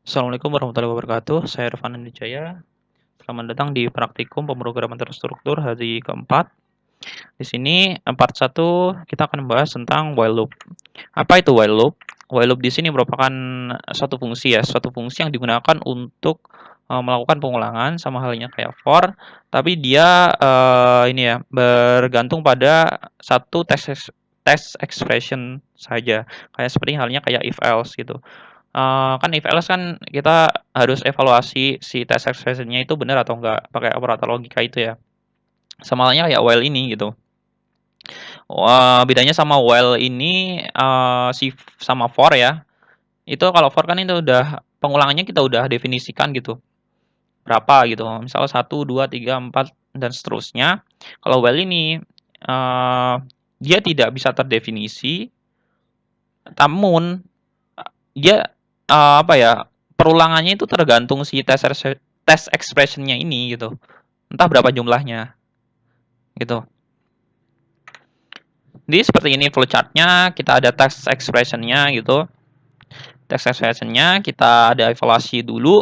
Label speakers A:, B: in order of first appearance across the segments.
A: Assalamualaikum warahmatullahi wabarakatuh. Saya Irfan Wijaya. Selamat datang di praktikum pemrograman terstruktur hari keempat. Di sini part 1 kita akan membahas tentang while loop. Apa itu while loop? While loop di sini merupakan suatu fungsi yang digunakan untuk melakukan pengulangan sama halnya kayak for, tapi dia ini ya bergantung pada satu test expression saja. Kayak seperti halnya kayak if else gitu. Kan if else kan kita harus evaluasi si test expression-nya itu benar atau enggak, pakai operator logika itu ya. Sama halnya kayak while ini gitu. Bedanya sama while ini, sama for ya, itu kalau for kan itu udah pengulangannya kita udah definisikan gitu, berapa gitu, misal 1, 2, 3, 4 dan seterusnya. Kalau while ini, dia tidak bisa terdefinisi, namun dia, apa ya, perulangannya itu tergantung si test expression-nya ini gitu. Entah berapa jumlahnya, gitu. Jadi seperti ini flowchart-nya, kita ada test expression-nya gitu. Test expression-nya kita ada evaluasi dulu.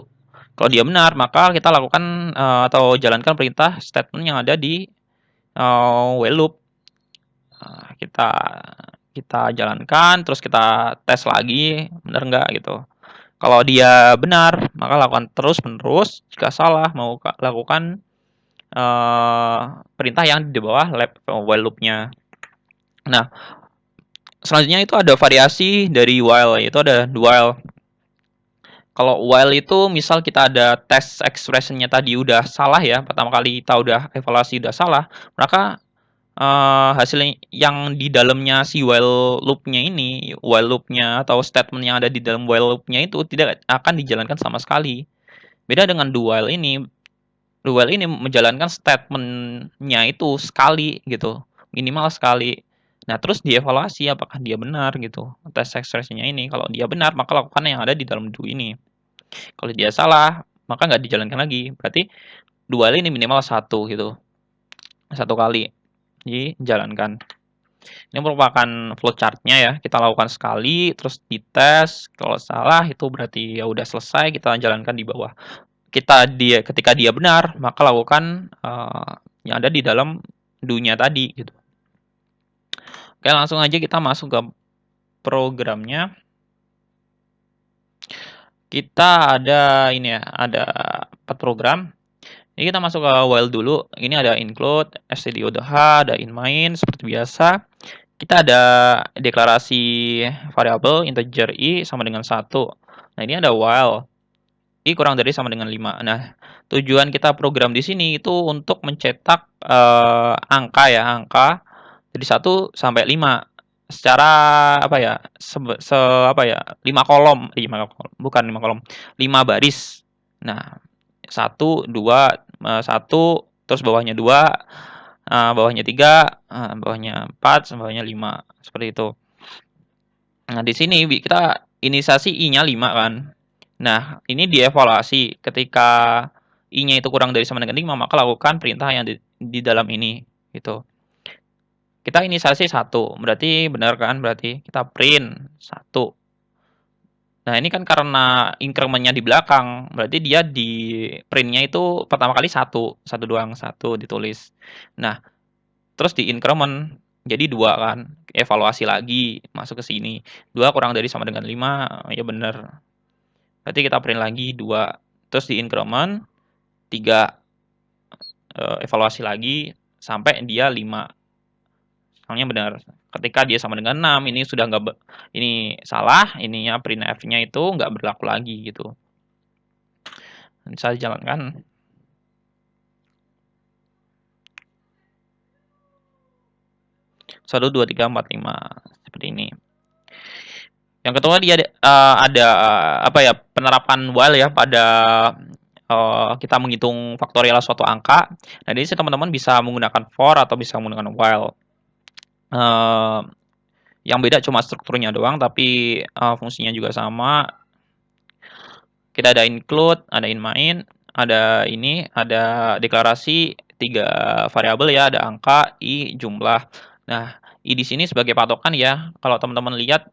A: Kalau dia benar, maka kita lakukan atau jalankan perintah statement yang ada di while loop. Kita kita jalankan, terus kita tes lagi, benar nggak gitu. Kalau dia benar, maka lakukan terus-menerus. Jika salah, mau lakukan perintah yang di bawah while loop-nya. Nah, selanjutnya itu ada variasi dari while, yaitu ada while. Kalau while itu misal kita ada test expression-nya tadi udah salah ya, pertama kali kita udah evaluasi udah salah, maka hasil yang di dalamnya si while loop-nya ini, while loop-nya atau statement yang ada di dalam while loop-nya itu tidak akan dijalankan sama sekali. Beda dengan do while ini. Do while ini menjalankan statement-nya itu sekali gitu, minimal sekali. Nah, terus dievaluasi apakah dia benar gitu, test expression-nya ini. Kalau dia benar, maka lakukan yang ada di dalam do ini. Kalau dia salah, maka nggak dijalankan lagi. Berarti do while ini minimal 1 gitu, 1 kali dijalankan. Ini merupakan flowchart-nya ya, kita lakukan sekali, terus dites, kalau salah itu berarti ya udah selesai, kita jalankan di bawah. Ketika dia benar, maka lakukan yang ada di dalam do-nya tadi gitu. Oke, langsung aja kita masuk ke programnya. Kita ada ini ya, ada 4 program. Ini kita masuk ke while dulu. Ini ada include, stdio.h, ada in main seperti biasa. Kita ada deklarasi variabel integer i sama dengan 1. Nah, ini ada while i kurang dari sama dengan 5. Nah, tujuan kita program di sini itu untuk mencetak angka ya, angka dari 1 sampai 5 secara apa ya? Apa ya? 5 kolom, 5 kolom, 5 baris. Nah, 1, 2, 1, terus bawahnya 2, bawahnya 3, bawahnya 4, bawahnya 5, seperti itu. Nah, di sini kita inisiasi i-nya 5 kan. Nah, ini dievaluasi ketika i-nya itu kurang dari sama dengan 5, maka lakukan perintah yang di dalam ini gitu. Kita inisiasi 1, berarti benar kan? Berarti kita print 1. Nah, ini kan karena increment-nya di belakang, berarti dia di print-nya itu pertama kali 1, 1 doang, 1 ditulis. Nah, terus di increment jadi 2 kan, evaluasi lagi masuk ke sini. 2 kurang dari sama dengan 5, ya benar. Berarti kita print lagi 2, terus di increment 3, evaluasi lagi sampai dia 5. Soalnya benar. Ketika dia sama dengan 6, ini sudah nggak ini salah, ininya printf-nya itu nggak berlaku lagi gitu. Bisa dijalankan. Satu, dua, tiga, empat, lima, seperti ini. Yang kedua dia ada apa ya, penerapan while ya pada kita menghitung faktorial suatu angka. Nah, di sini teman-teman bisa menggunakan for atau bisa menggunakan while. Yang beda cuma strukturnya doang, tapi fungsinya juga sama. Kita ada include, ada in main, ada ini, ada deklarasi 3 variabel ya, ada angka, i, jumlah. Nah, i di sini sebagai patokan ya. Kalau teman-teman lihat,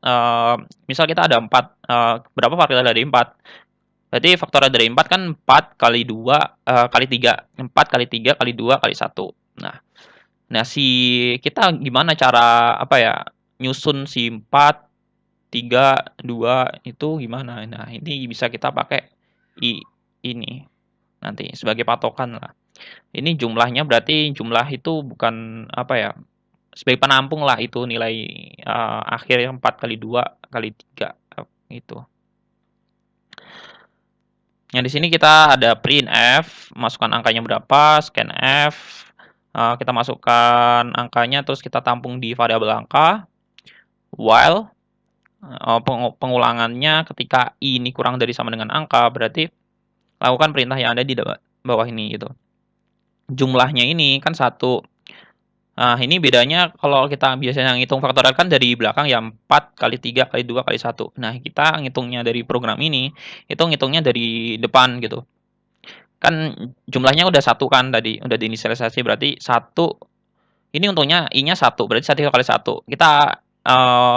A: misal kita ada 4, berapa variabel dari 4? Berarti faktorial dari 4 kan 4 kali 2 kali 3. 4 kali 3 kali 2 kali 1. Nah, kita gimana cara apa ya, nyusun si 4, 3, 2 itu gimana? Nah, ini bisa kita pakai i ini nanti sebagai patokan lah. Ini jumlahnya berarti jumlah itu bukan apa ya, sebagai penampung lah itu nilai akhir yang 4 kali 2 kali 3 itu. Nah, di sini kita ada printf, masukkan angkanya berapa, scanf, kita masukkan angkanya terus kita tampung di variabel angka, while pengulangannya ketika i ini kurang dari sama dengan angka, berarti lakukan perintah yang ada di bawah ini gitu. Jumlahnya ini kan 1. Nah, ini bedanya kalau kita biasanya ngitung faktorial kan dari belakang ya 4 kali 3 kali 2 kali 1. Nah, kita ngitungnya dari program ini, itu ngitungnya dari depan gitu. Kan jumlahnya udah 1 kan tadi, udah diinisialisasi berarti 1 ini untungnya i-nya 1, berarti 1 kali 1. Kita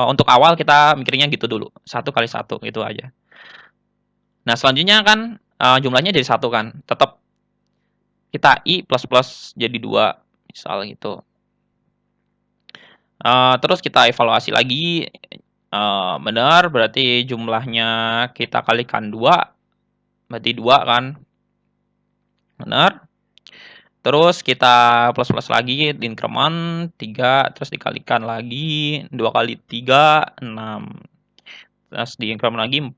A: untuk awal kita mikirnya gitu dulu, 1 kali 1 gitu aja. Nah, selanjutnya kan jumlahnya jadi 1 kan, tetap kita i plus jadi 2, misal gitu. Terus kita evaluasi lagi, benar berarti jumlahnya kita kalikan 2, berarti 2 kan, benar. Terus kita plus lagi di increment 3, terus dikalikan lagi 2 kali 3, 6. Terus di increment lagi 4,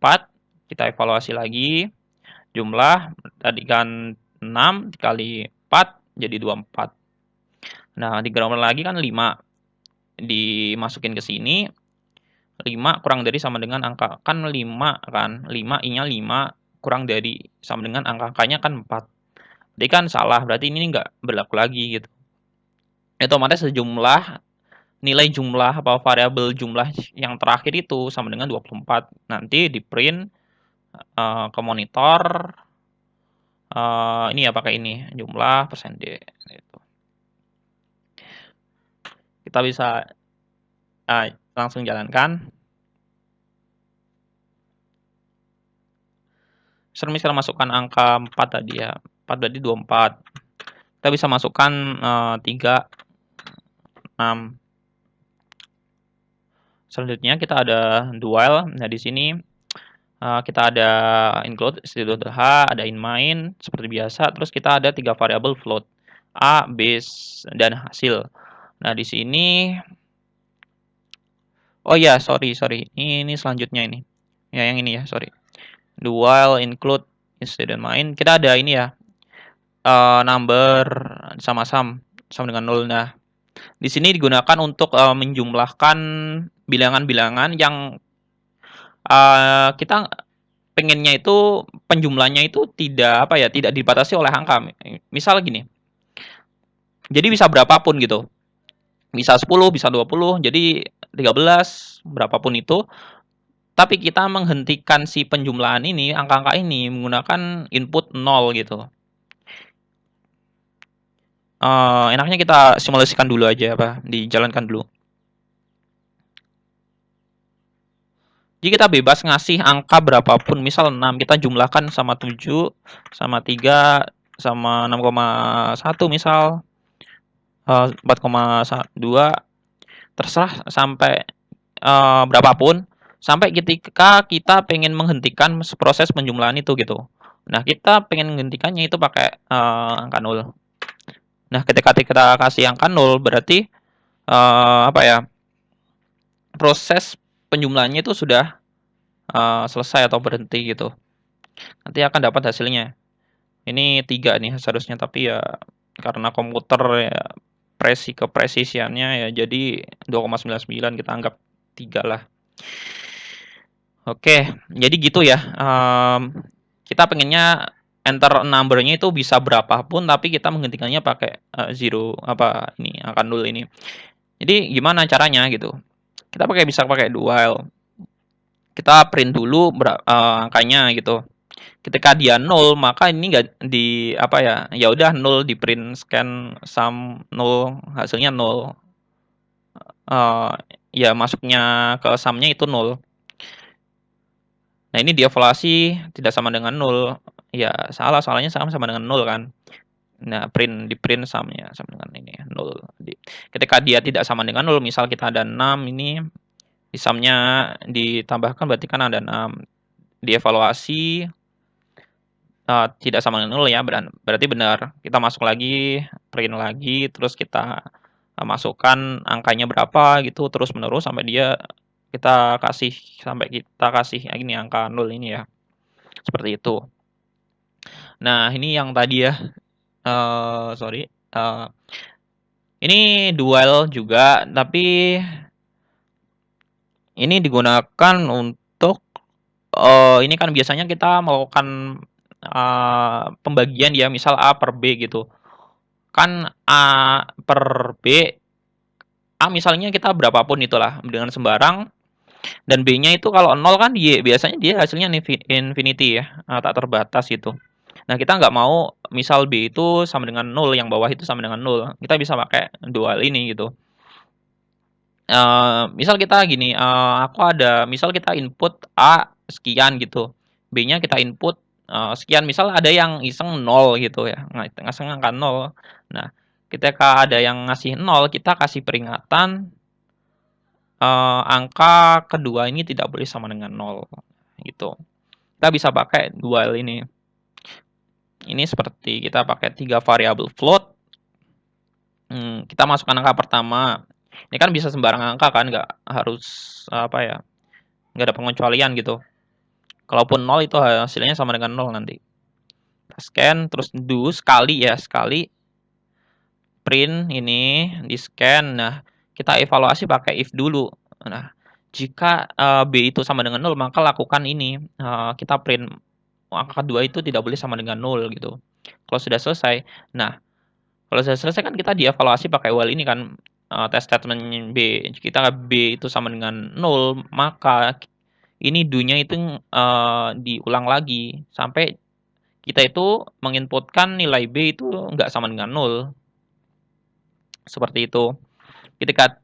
A: kita evaluasi lagi, jumlah tadi kan 6 dikali 4 jadi 24. Nah, di increment lagi kan 5, dimasukin ke sini, 5 kurang dari sama dengan angka, kan 5 kan, 5 i-nya 5 kurang dari sama dengan angka-angkanya kan 4. Jadi kan salah, berarti ini nggak berlaku lagi gitu. Otomatis sejumlah nilai jumlah apa variabel jumlah yang terakhir itu sama dengan 24. Nanti di print ke monitor ini ya pakai ini jumlah persen %d gitu. Kita bisa langsung jalankan. Misal masukkan angka 4 tadi ya, 4 berarti 24. Kita bisa masukkan 3, 6. Selanjutnya kita ada dual. Nah, di sini kita ada include, std.h, ada in main seperti biasa. Terus kita ada 3 variabel float, a, b, dan hasil. Nah, di sini oh ya, sorry. Ini selanjutnya ini. Ya, yang ini ya, sorry. Dual, include, std dan main. Kita ada ini ya, number sama dengan 0. Nah, di sini digunakan untuk menjumlahkan bilangan-bilangan yang kita pengennya itu penjumlahnya itu tidak apa ya, tidak dibatasi oleh angka. Misal gini. Jadi bisa berapapun gitu. Bisa 10, bisa 20, jadi 13, berapapun itu. Tapi kita menghentikan si penjumlahan ini, angka-angka ini menggunakan input 0 gitu. Enaknya kita simulasikan dulu aja dijalankan dulu. Jadi kita bebas ngasih angka berapapun, misal 6 kita jumlahkan sama 7, sama 3, sama 6,1 misal, 4,2, terserah sampai berapapun, sampai ketika kita pengen menghentikan proses penjumlahan itu gitu. Nah, kita pengen menghentikannya itu pakai angka 0. Nah, ketika kita kasih angka 0 berarti apa ya, proses penjumlahannya itu sudah selesai atau berhenti gitu. Nanti akan dapat hasilnya. Ini 3 nih seharusnya, tapi ya karena komputer ya kepresisiannya ya jadi 2,99 kita anggap 3 lah. Oke, jadi gitu ya. Kita pengennya enter number-nya itu bisa berapapun tapi kita menghentikannya pakai zero ini angka 0 ini. Jadi gimana caranya gitu? Kita bisa pakai dual. Kita print dulu angkanya gitu. Ketika dia 0 maka ini enggak di ya udah 0 di print scan sum 0 hasilnya 0. Ya masuknya ke sum-nya itu 0. Nah, ini dievaluasi tidak sama dengan nol. Ya, salah, soalnya sama dengan nol kan. Nah, di-print sama dengan ini, nol. Ketika dia tidak sama dengan nol, misal kita ada 6 ini, di sum-nya ditambahkan berarti kan ada 6. Dievaluasi, tidak sama dengan nol ya, berarti benar. Kita masuk lagi, print lagi, terus kita, masukkan angkanya berapa gitu, terus-menerus sampai kita kasih ini angka nol ini ya, seperti itu. Nah, ini yang tadi ya, sorry, ini dual juga, tapi ini digunakan untuk, ini kan biasanya kita melakukan, pembagian ya, misal A per B gitu. Kan A per B, A misalnya kita berapapun itulah dengan sembarang, dan B-nya itu kalau 0 kan biasanya dia hasilnya infinity ya, tak terbatas gitu. Nah, kita nggak mau misal B itu sama dengan 0, yang bawah itu sama dengan 0. Kita bisa pakai dual ini gitu. Misal kita gini, misal kita input A sekian gitu, B-nya kita input, sekian, misal ada yang iseng 0 gitu ya, ngaseng angka 0. Nah, ketika ada yang ngasih 0, kita kasih peringatan, angka kedua ini tidak boleh sama dengan 0, gitu. Kita bisa pakai dual ini. Ini seperti kita pakai 3 variabel float, kita masukkan angka pertama. Ini kan bisa sembarang angka kan, nggak harus, apa ya, nggak ada pengecualian gitu. Kalaupun 0 itu hasilnya sama dengan 0 nanti. Kita scan, terus do sekali ya, sekali. Print ini, di-scan. Nah, kita evaluasi pakai if dulu. Nah, jika, B itu sama dengan 0, maka lakukan ini, kita print angka kedua itu tidak boleh sama dengan 0 gitu. Kalau sudah selesai, nah, kalau sudah selesai kan kita dievaluasi pakai while ini kan, test statement B. Kita B itu sama dengan 0, maka ini do-nya itu, diulang lagi sampai kita itu menginputkan nilai B itu nggak sama dengan 0. Seperti itu. Ketika,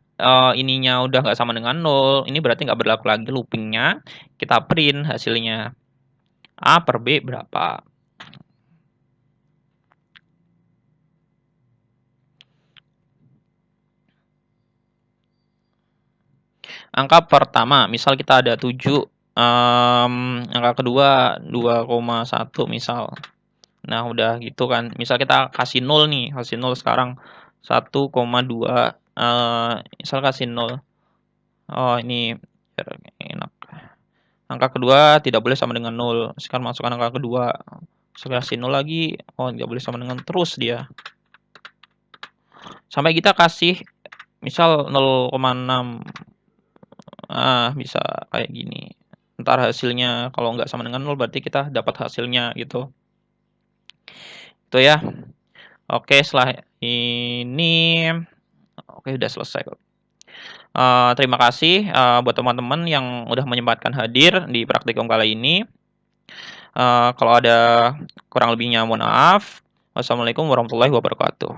A: ininya udah nggak sama dengan 0, ini berarti nggak berlaku lagi looping-nya, kita print hasilnya. A per B berapa. Angka pertama, misal kita ada 7, angka kedua 2,1 misal. Nah, udah gitu kan, misal kita kasih 0 nih, kasih 0 sekarang 1,2, misal kasih 0. Oh, ini biar enak. Angka kedua tidak boleh sama dengan 0. Sekarang masukkan angka kedua. Saya kasih 0 lagi. Oh, tidak boleh sama dengan terus dia. Sampai kita kasih misal 0,6. Bisa kayak gini. Ntar hasilnya kalau nggak sama dengan 0 berarti kita dapat hasilnya gitu. Itu ya. Oke, setelah ini oke, udah selesai kok. Terima kasih, buat teman-teman yang udah menyempatkan hadir di praktikum kali ini. Kalau ada kurang lebihnya mohon maaf. Wassalamualaikum warahmatullahi wabarakatuh.